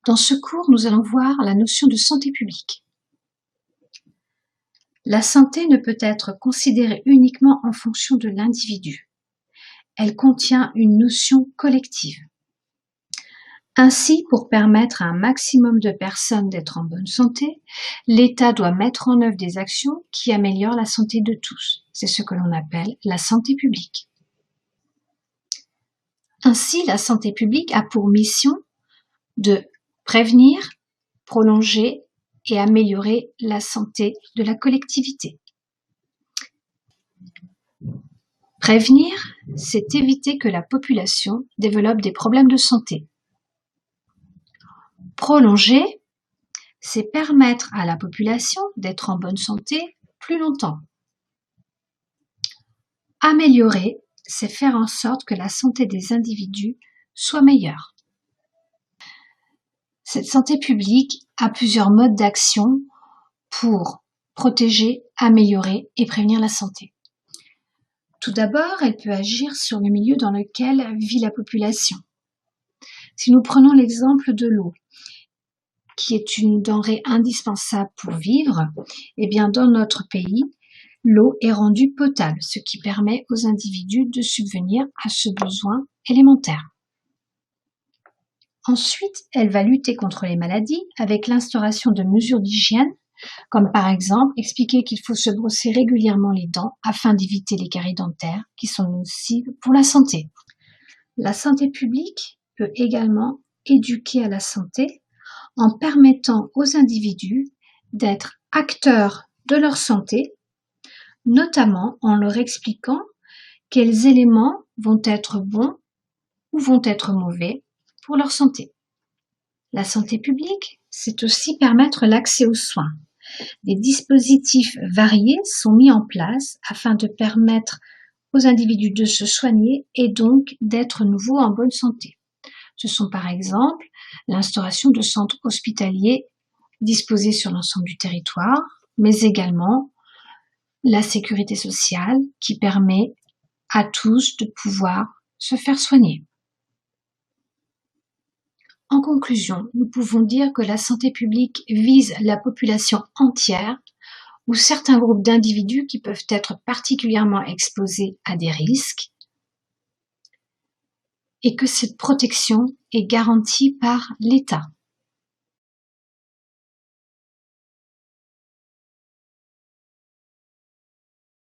Dans ce cours, nous allons voir la notion de santé publique. La santé ne peut être considérée uniquement en fonction de l'individu. Elle contient une notion collective. Ainsi, pour permettre à un maximum de personnes d'être en bonne santé, l'État doit mettre en œuvre des actions qui améliorent la santé de tous. C'est ce que l'on appelle la santé publique. Ainsi, la santé publique a pour mission de prévenir, prolonger et améliorer la santé de la collectivité. Prévenir, c'est éviter que la population développe des problèmes de santé. Prolonger, c'est permettre à la population d'être en bonne santé plus longtemps. Améliorer, c'est faire en sorte que la santé des individus soit meilleure. Cette santé publique a plusieurs modes d'action pour protéger, améliorer et prévenir la santé. Tout d'abord, elle peut agir sur le milieu dans lequel vit la population. Si nous prenons l'exemple de l'eau, qui est une denrée indispensable pour vivre, eh bien dans notre pays, l'eau est rendue potable, ce qui permet aux individus de subvenir à ce besoin élémentaire. Ensuite, elle va lutter contre les maladies avec l'instauration de mesures d'hygiène, comme par exemple expliquer qu'il faut se brosser régulièrement les dents afin d'éviter les caries dentaires qui sont nocives pour la santé. La santé publique peut également éduquer à la santé en permettant aux individus d'être acteurs de leur santé, notamment en leur expliquant quels éléments vont être bons ou vont être mauvais pour leur santé. La santé publique, c'est aussi permettre l'accès aux soins. Des dispositifs variés sont mis en place afin de permettre aux individus de se soigner et donc d'être nouveau en bonne santé. Ce sont par exemple l'instauration de centres hospitaliers disposés sur l'ensemble du territoire, mais également la sécurité sociale qui permet à tous de pouvoir se faire soigner. En conclusion, nous pouvons dire que la santé publique vise la population entière ou certains groupes d'individus qui peuvent être particulièrement exposés à des risques et que cette protection est garantie par l'État.